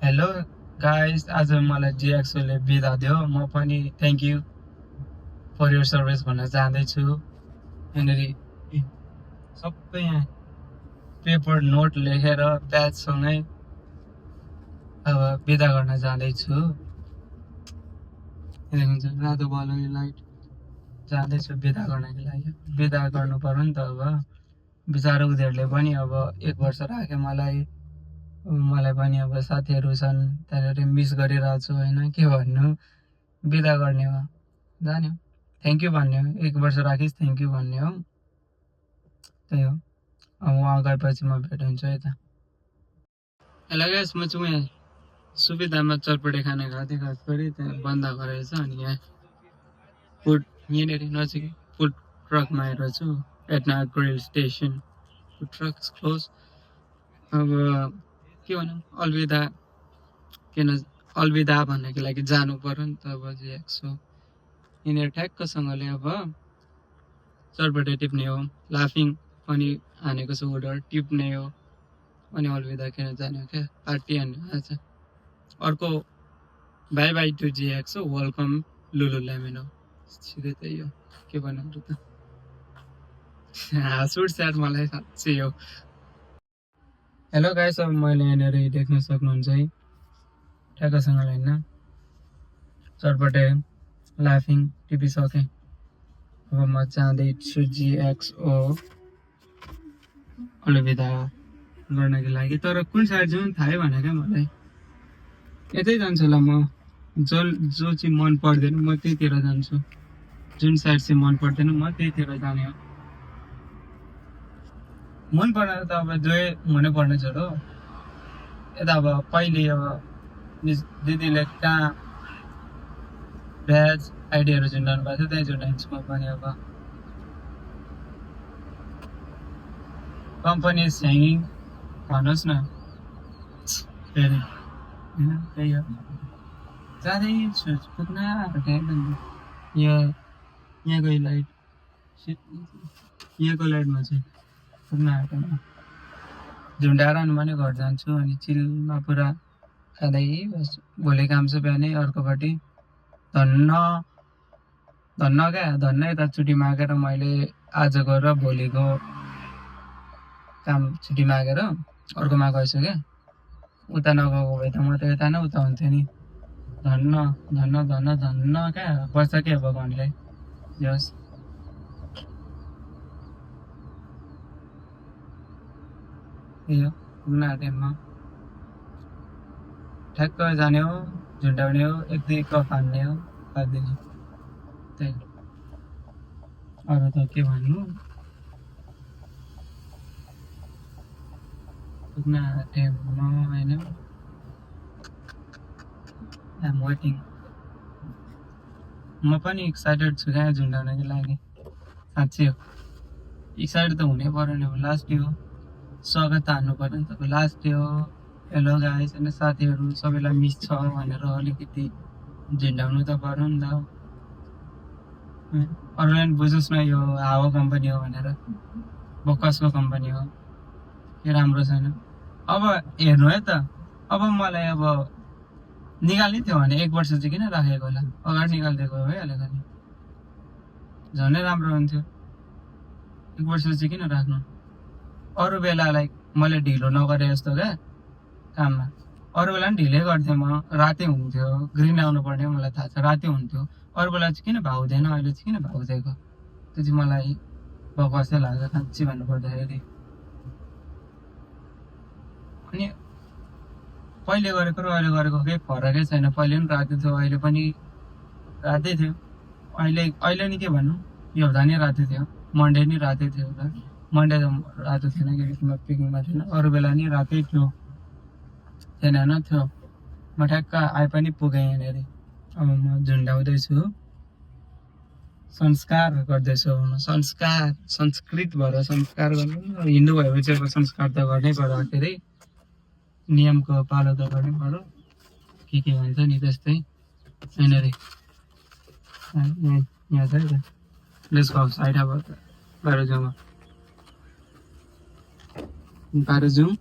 Hello guys, आज मलाई जिएक्सओले बिदा दियो। म पनि thank you for your service भन्न चाहँदैछु। यहाँनिर सबै यहाँ पेपर नोट लेखेर ब्याचसँगै अब बिदा गर्न जाँदैछु। हुन्छ रातो बलुनी लाइट जाँदैछु बिदा गर्नको लागि। बिदा गर्नु पर्यो नि त। अब बिचरा उनीहरूले पनि अब 1 वर्ष राख्यो मलाई पनि अब साथीहरू छन्, त्यहाँनिर मिस गरिरहेको छु होइन, के भन्नु। बिदा गर्ने हो, जाने हो, थ्याङ्क यू भन्ने हो। 1 वर्ष राखिस् थ्याङ्क यू भन्ने हो, त्यही हो। अब उहाँ गएपछि म भेट हुन्छु है त। हेलो गाइस, म चाहिँ यहाँ सुविधामा चटपटे खाना खाँदै खास गरी त्यहाँ बन्द गरेको छ। अनि यहाँ फुड यहाँनिर नजिक फुड ट्रकमा आएर छु। Etna grill station food truck close. अब के भनौँ, अलविदा भन्नको लागि जानु पर्यो नि त। अब जिएक्सो यिनीहरू ठ्याक्कसँगले अब चटपटे टिप्ने हो, लाफिङ पनि हानेको छु अर्डर, टिप्ने हो अनि अलविदा किन जाने हो क्या, पार्टी हान्ने आज। अर्को बाई बाई टु जिएक्सो, वेलकम लुलुलेमन हो, सिधै त्यही हो, के भन्नु त। हाँस उठ्छ यार मलाई साँच्चै हो। हेलो गाइस, अब मैले यहाँनिर देख्न सक्नुहुन्छ है ठ्याक्कसँगले होइन, चटपटे लाफिङ टिपिसकेँ। अब म जाँदैछु जिएक्सओ अलविदा गर्नको लागि। तर कुन साइड जाउँ थाहै भएन क्या मलाई। यतै जान्छु ल म, जो चाहिँ मन पर्दैन म त्यहीतिर जान्छु। जुन साइड चाहिँ मन पर्दैन म त्यहीतिर जाने हो। मन पर्ने त अब जोै हुनै छ हो। यता अब पहिले अब दिदीले कहाँ भ्याज आइडियाहरू झुन्डाउनु भएको थियो, त्यहीँ झुन्डाइन्छु म पनि। अब कम्पनी इज ह्याङ्गिङ भन्नुहोस् न फेरि होइन, त्यही हो। जाँदैछु पुग्न आँटेँ यहाँको लाइट, यहाँको लाइटमा चाहिँ पुग्न आँटेँ म। झुन्डाएर अनि पनि घर जान्छु अनि चिलमा पुरा खाँदै बस्छु। भोलि काम छ बिहानै अर्कोपट्टि। धन्न यता छुट्टी मागेर मैले आजको र भोलिको काम छुट्टी मागेर अर्कोमा गएछु क्या। उता नगएको भए त म त यता न उता हुन्थ्यो नि। धन्न क्या बस्छ क्या भगवान्ले। जस यो पुग्न आँटेँ म। ठ्याक्क जाने हो, झुन्डाउने हो, 1-2 कप हान्ने हो, हालिदिने, त्यही। अरू त के भन्नु। पुग्न आँटेँ म होइन, आइएम वेटिङ। म पनि एक्साइटेड छु क्या झुन्डाउनको लागि, साँच्चै हो। एक्साइटेड त हुनै पर्यो नि, अब लास्ट डे हो, स्वागत त हान्नु पर्यो नि त। लास्ट डे हो, हेलो गाइस होइन, साथीहरू सबैलाई मिस छ भनेर अलिकति झुन्डाउनु त पर्यो नि त। अरूलाई पनि बुझोस् न यो हावा कम्पनी हो भनेर, बोकसको कम्पनी हो, यो राम्रो छैन। अब हेर्नु है त, अब मलाई अब निकाल्ने थियो भने 1 वर्ष चाहिँ किन राखेको होला, अगाडि निकालिदिएको भइहालेको नि, झनै राम्रो हुन्थ्यो। 1 वर्ष चाहिँ किन राख्नु। अरू बेला लाइक मैले ढिलो नगरे जस्तो क्या काममा, अरू बेला पनि ढिलै गर्थेँ म, रातै हुन्थ्यो, ग्रिन आउनु पर्ने मलाई थाहा छ, रातै हुन्थ्यो। अरू बेला चाहिँ किन भाउँदैन, अहिले चाहिँ किन भाउँदिएको, त्यो चाहिँ मलाई बकवासै लाग्छ साँच्चै भन्नुपर्दाखेरि। अनि पहिले गरेको र अहिले गरेको केही फरकै छैन। पहिले पनि राति थियो, अहिले पनि रातै थियो। अहिले नि के भन्नु, यो हप्ता नि राति थियो, मन्डे नि रातै थियो त। मन्डे त रातो थिएन किनकि म पिकनिकमा थिएन, अरू बेला नि रातै थियो, थिएन थियो। म ठ्याक्क आइ पनि पुगेँ यहाँनिर। अब म झुन्डाउँदैछु, संस्कार गर्दैछु। संस्कृत भएर संस्कार गर्नु, हिन्दू भएपछि अब संस्कार त गर्नै पर्यो, आखिरै नियमको पालो त गर्नै पर्यो, के भन्छ नि त्यस्तै। यहाँनिर यहाँ छ है त, लेट्स गो साइड। अब बाहिर जाउँ,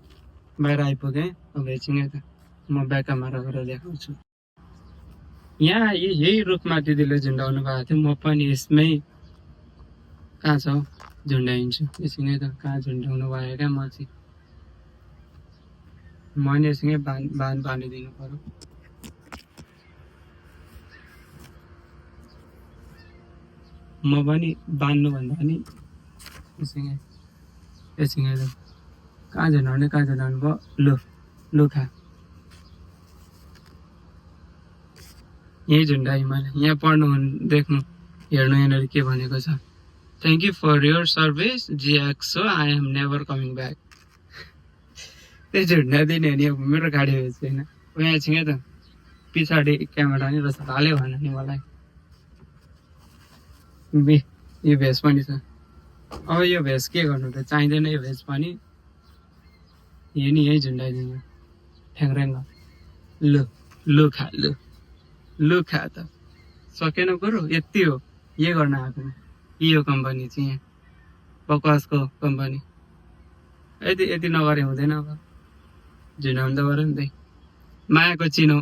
बाहिर आइपुगेँ। अब एकछिन है त म ब्याक क्यामेरा गरेर देखाउँछु। यहाँ यही रुखमा दिदीले झुन्डाउनु भएको थियो, म पनि यसमै कहाँ छ झुन्डाइन्छु। यससँगै त कहाँ झुन्डाउनु भयो क्या, म चाहिँ मैले यससँगै बाँधिदिनु पर्यो। म पनि बाँध्नुभन्दा पनि यससँगै त कहाँ झुन्डाउने भयो। लु खा, यही झुन्डाएँ मैले। यहाँ पढ्नु देख्नु हेर्नु यहाँनिर के भनेको छ, thank you for your service जिएक्सो, I am never coming back. त्यही झुन्डाइदिने हो नि, अब मेरो गाडी भेज छैन। यहाँ एकछिन त पछाडि क्यामेरा नि रहेछ, हाल्यो भन नि मलाई। यो भेज पनि छ। अब यो भेज के गर्नु त, चाहिँदैन यो भेज पनि। यो नि यही झुन्डाइदिनु ठ्याङ्ग्राङ। लु खा, लु खा त। सकेन कुरो, यति हो। यो गर्न आएको यो कम्पनी चाहिँ यहाँ बकवासको कम्पनी। यति नगरे हुँदैन। अब झुन्डाउनु त गऱ्यो नि त। मायाको चिनो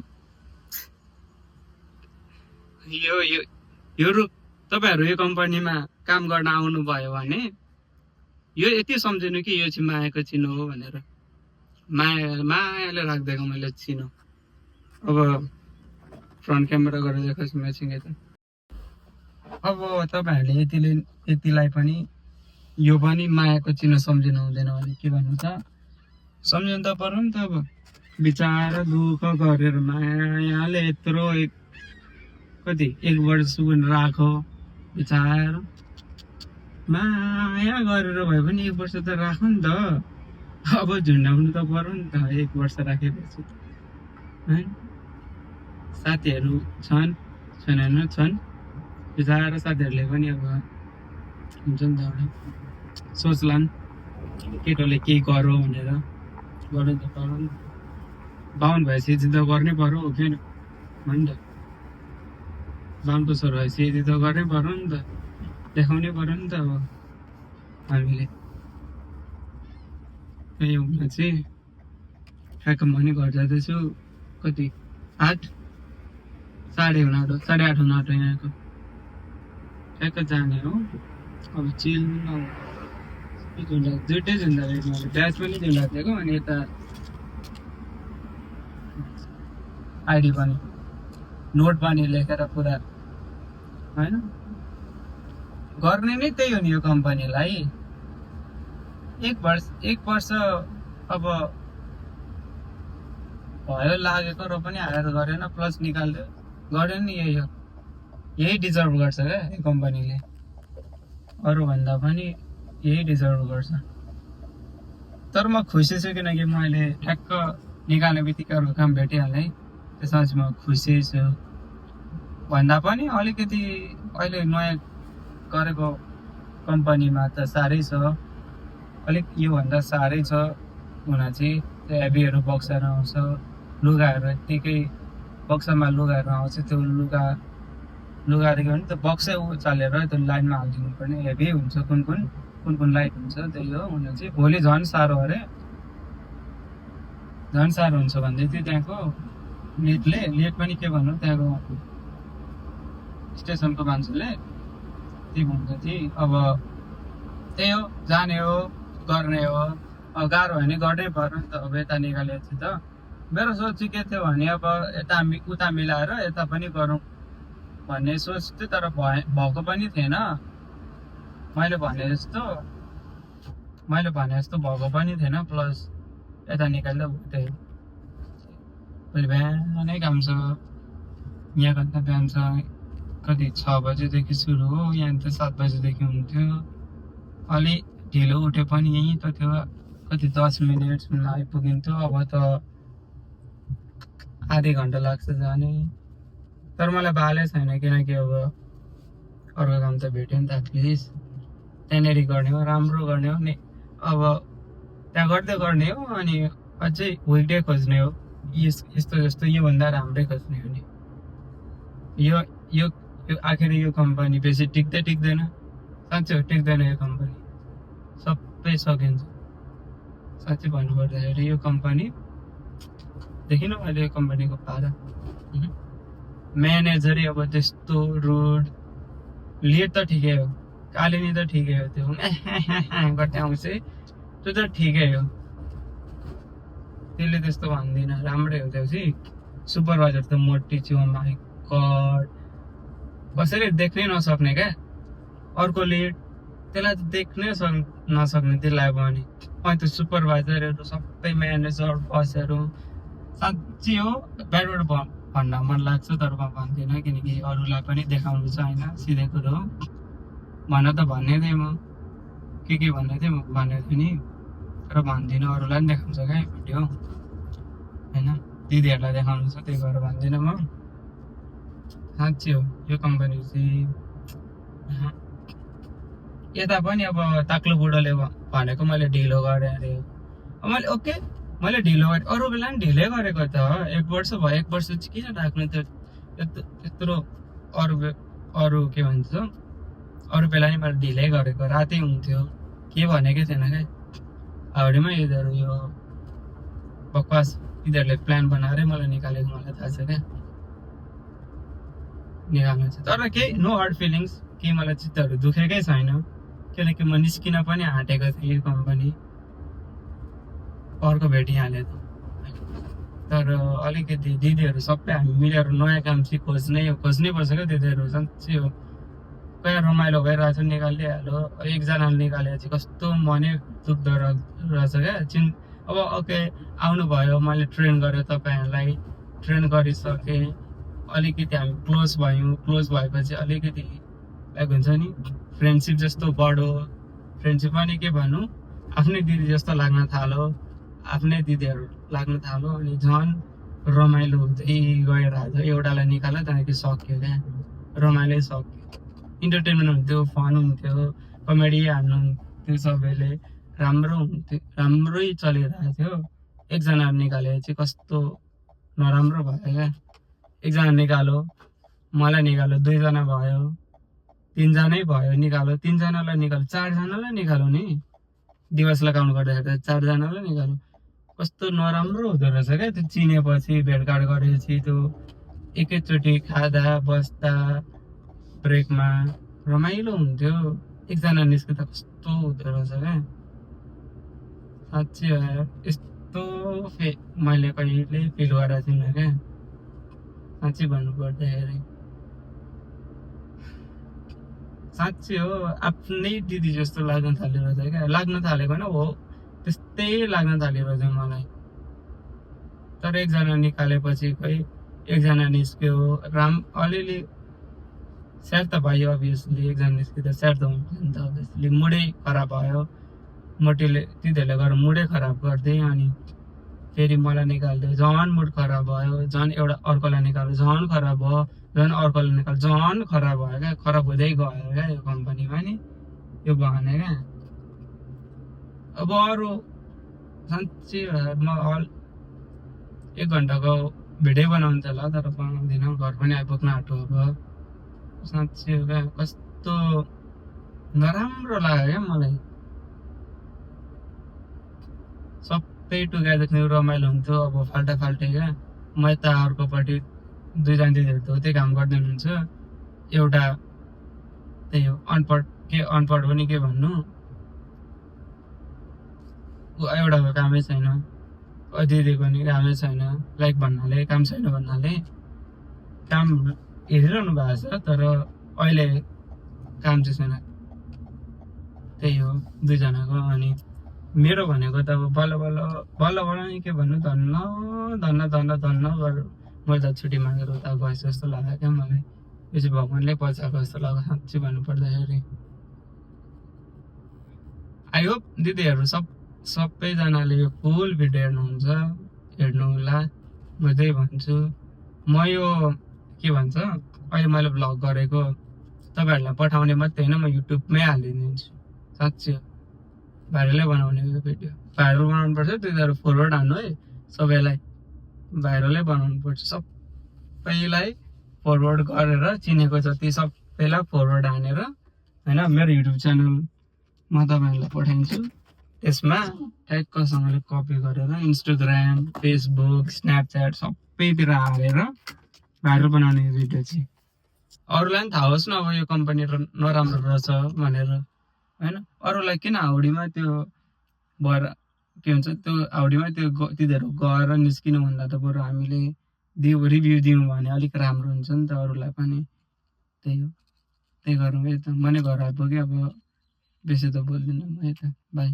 यो रुख। तपाईँहरू यो कम्पनीमा काम गर्न आउनुभयो भने यो यति सम्झिनु कि यो चाहिँ मायाको चिनो हो भनेर। मायाले राखिदिएको मैले चिनो। अब फ्रन्ट क्यामेरा गरेर देखाउँछु मैसँग त। अब तपाईँहरूले यतिलाई पनि यो पनि मायाको चिनो सम्झिनु हुँदैन भने के भन्नु त, सम्झिनु त पर्यो नि त। अब बिचारा दुःख गरेर मायाले यत्रो कति 1 वर्ष राखो, बिचारा माया गरेर भए पनि 1 वर्ष त राख्नु नि त। अब झुन्डाउनु त पर्यो नि त 1 वर्ष राखेपछि है। साथीहरू छन् बिचारा साथीहरूले पनि अब हुन्छ नि त एउटा सोच्लान् केटोले केही गरौँ भनेर। गर्नु त पर्यो नि, बाहुन भएपछि यति त गर्नै पर्यो हो किन हो नि त। बाहुनको छोरो भएपछि यति त गर्नै पर्यो नि त, देखाउनै पर्यो नि त। अब हामीले त्यही हुन चाहिँ ठ्याक्क म नि घर जाँदैछु। कति 8 साढे 8 हुन आँट्यो यहाँको। ठ्याक्क जाने हो। अब चिल दुइटै झुन्डा रहेछ मैले, ब्याज पनि झुन्डा दिएको अनि यता आइडी पनि नोट पनि लेखेर पुरा होइन। गर्ने नै त्यही हो नि यो कम्पनीलाई। 1 वर्ष अब भयो लागेको र पनि हायर गरेन, प्लस निकाल्यो गर्यो नि। यही डिजर्भ गर्छ क्या यो कम्पनीले, अरूभन्दा पनि यही डिजर्भ गर्छ। तर म खुसी छु किनकि मैले ठ्याक्क निकाल्ने बित्तिकै अर्को काम भेटिहालेँ। त्यसमा चाहिँ म खुसी छु। भन्दा पनि अलिकति अहिले नयाँ गरेको कम्पनीमा त साह्रै छ, अलिक योभन्दा साह्रै छ हुन चाहिँ। त्यो हेभीहरू बक्साहरू आउँछ, लुगाहरू यत्तिकै बक्सामा लुगाहरू आउँछ। त्यो लुगादेखि पनि त्यो बक्सै चालेर त्यो लाइनमा हालिदिनु पर्ने। हेभी हुन्छ, कुन लाइट हुन्छ, त्यही हो हुन चाहिँ। भोलि झन् साह्रो अरे, झन् साह्रो हुन्छ भन्दै थियो त्यहाँको लेट पनि के भन्नु, त्यहाँको स्टेसनको मान्छेले त्यही भन्छ थिए। अब त्यही हो, जाने हो गर्ने हो। अब गाह्रो भयो भने गर्नै पर्यो नि त। अब यता निकालेपछि त मेरो सोच चाहिँ के थियो भने अब उता मिलाएर यता पनि गरौँ भन्ने सोच थियो। तर भएको पनि थिएन मैले भने जस्तो भएको पनि थिएन। प्लस यता निकाल्दा त्यही भोलि बिहानै काम छ। यहाँको त बिहान छ कति 6 बजेदेखि सुरु हो, यहाँ त 7 बजेदेखि हुन्थ्यो। अलि ढिलो उठे पनि यहीँ त थियो, कति 10 मिनटमा आइपुगिन्थ्यो। अब त आधी घन्टा लाग्छ जाने। तर मलाई बालै छैन किनकि अब अर्को काम त भेट्यो नि त एटलिस्ट। त्यहाँनिर गर्ने हो, राम्रो गर्ने हो नि। अब त्यहाँ गर्दै गर्ने हो अनि अझै विकडे खोज्ने हो। यस्तो योभन्दा राम्रै खोज्ने हो नि। यो आखिर यो कम्पनी बेसी टिक्दैन। साँच्चै हो, टिक्दैन यो कम्पनी। सबै सकिन्छ साँच्चै भन्नुपर्दाखेरि। यो कम्पनी देखिन मैले यो कम्पनीको पारा म्यानेजरै अब त्यस्तो रुड लिड त ठिकै हो कालिनी त ठिकै हो त्यो गर्दै आउँछ त्यो त ठिकै हो त्यसले त्यस्तो भन्दिनँ राम्रै हो त्यो चाहिँ सुपरभाइजर त मोटी छु माई गड कसैले देख्नै नसक्ने क्या अर्को लिड त्यसलाई त देख्नै नसक्ने त्यसलाई पनि अनि त्यो सुपरभाइजरहरू सबै म्यानेजर बसहरू साँच्ची हो ब्याडबाट भन्न मन लाग्छ तर म भन्दिनँ किनकि अरूलाई पनि देखाउनु छ होइन सिधै कुरो हो भन्न त भन्ने थिएँ म के भन्ने थिएँ म भनेको थिएँ नि तर भन्दिनँ अरूलाई पनि देखाउँछ क्या भिडियो होइन दिदीहरूलाई देखाउनु छ त्यही भएर भन्दिनँ म साँच्ची हो यो कम्पनी चाहिँ यता पनि अब ताक्लो बुढोले भनेको मैले ढिलो गरेँ अरे मैले ओके मैले ढिलो गरेँ अरू बेला पनि ढिलै गरेको त 1 वर्ष भयो 1 वर्ष चाहिँ किन राख्नु त त्यत्रो अरू के भन्छ अरू बेला नि मैले ढिलै गरेको रातै हुन्थ्यो के भनेकै थिएन क्या हाउडीमा यिनीहरू यो बकवास यिनीहरूले प्लान बनाएरै मलाई निकालेको मलाई थाहा छ क्या निकाल्नु चाहिँ तर केही नो हार्ड फिलिङ्स केही मलाई चित्तहरू दुखेकै छैन किनकि म निस्किन पनि आँटेको थिएँ यो कम्पनी अर्को भेटिहालेँ तर अलिकति दिदीहरू सबै हामी मिलेर नयाँ काम चाहिँ खोज्नै पर्छ क्या दिदीहरू साँच्चै हो कहाँ रमाइलो भइरहेको छ निकालिहाल्यो एकजनाले निकालेर चाहिँ कस्तो मनै दुख्दो रहेछ क्या अब ओके आउनुभयो मैले ट्रेन गरेँ तपाईँहरूलाई ट्रेन गरिसकेँ अलिकति हामी क्लोज भएपछि अलिकति लाइक हुन्छ नि फ्रेन्डसिप जस्तो बढो फ्रेन्डसिप पनि के भनौँ आफ्नै दिदी जस्तो लाग्न थाल्यो आफ्नै दिदीहरू लाग्न थाल्यो अनि झन् रमाइलो हुँदै गएर आज एउटालाई निकाल्यो त्यहाँदेखि सक्यो क्या रमाइलो सक्यो इन्टरटेनमेन्ट हुन्थ्यो फन हुन्थ्यो कमेडी हान्नु हुन्थ्यो सबैले राम्रै चलिरहेको थियो एकजना निकाले चाहिँ कस्तो नराम्रो भयो क्या एकजना निकाल्यो मलाई निकाल्यो 2 जना भयो 3 जनै भयो निकाल्यो 3 जनालाई निकाल्यो 4 जनालाई निकाल्यो नि दिवसलाई काउन्ट गर्दाखेरि 4 जनालाई निकाल्यो कस्तो नराम्रो हुँदो रहेछ क्या त्यो चिनेपछि भेटघाट गरेपछि त्यो एकैचोटि खाँदा बस्दा ब्रेकमा रमाइलो हुन्थ्यो एकजना निस्किँदा कस्तो हुँदो रहेछ क्या साँच्चै यस्तो मैले कहिले फिल गरेको थिइनँ क्या साँच्चै भन्नु पर्दाखेरि साँच्चै हो आफ्नै दिदी जस्तो लाग्न थालिरहेछ क्या लाग्न थालेको होइन हो त्यस्तै लाग्न थालिरहेछ मलाई तर एकजना निकालेपछि खै एकजना निस्क्यो अलिअलि स्याड त भयो अभियसली एकजना निस्किँदा स्याड त हुन्छ नि त अभियसली मुडै खराब भयो मोटीले दिदीहरूले गएर मुडै खराब गरिदिए अनि फेरि मलाई निकालिदियो झन् मुड खराब भयो झन् एउटा अर्कोलाई निकाल्यो झन् खराब भयो झन् अर्कोले निकाल्यो झन् खराब भयो क्या खराब हुँदै गयो क्या यो कम्पनीमा नि यो बहाने क्या अब अरू साँच्चै म 1 घन्टाको भिडियो बनाउँछ होला तर बनाउँदिनँ घर पनि आइपुग्न आँटो अब साँच्चै हो क्या कस्तो नराम्रो लाग्यो क्या मलाई सबै टुक्याइदिएको रमाइलो हुन्थ्यो अब फाल्टै क्या म यता अर्कोपट्टि 2 जना दिदीहरू त उतै काम गर्दै हुनुहुन्छ एउटा त्यही हो अनपढ पनि के भन्नु एउटाको कामै छैन दिदीको नि कामै छैन लाइक भन्नाले काम छैन भन्नाले काम हेरिरहनु भएको छ तर अहिले काम चाहिँ छैन त्यही हो 2 जनाको अनि मेरो भनेको त अब बल्ल नि के भन्नु धन्न मैले त छुट्टी मागेर उता गएछु जस्तो लाग्यो क्या मलाई यो चाहिँ भगवान्ले पचाएको जस्तो लाग्यो साँच्चै भन्नु पर्दाखेरि आई होप दिदीहरू सबैजनाले यो फुल भिडियो हेर्नु होला म त्यही भन्छु म यो के भन्छ अहिले मैले भ्लग गरेको तपाईँहरूलाई पठाउने मात्रै होइन म युट्युबमै हालिदिन्छु साँच्चै भाइरलै बनाउने यो भिडियो भाइरल बनाउनु पर्छ तिनीहरू फरवर्ड हान्नु है सबैलाई भाइरलै बनाउनु पर्छ सबैलाई फरवर्ड गरेर चिनेको जति सबैलाई फरवर्ड हानेर होइन मेरो युट्युब च्यानलमा तपाईँहरूलाई पठाइदिन्छु त्यसमा ठ्याक्कसँगले कपी गरेर इन्स्टाग्राम फेसबुक स्न्यापच्याट सबैतिर हालेर भाइरल बनाउने यो भिडियो चाहिँ अरूलाई पनि थाहा होस् न अब यो कम्पनी नराम्रो रहेछ भनेर होइन अरूलाई किन हाउडीमा त्यो भएर के भन्छ त्यो हाउडीमा त्यो तिनीहरू गएर निस्किनु भन्दा त बरु हामीले रिभ्यू दियौँ भने अलिक राम्रो हुन्छ नि त अरूलाई पनि त्यही हो त्यही गरौँ है त म नै घर आइपुगेँ अब बेसी त बोल्दिनँ म है त बाई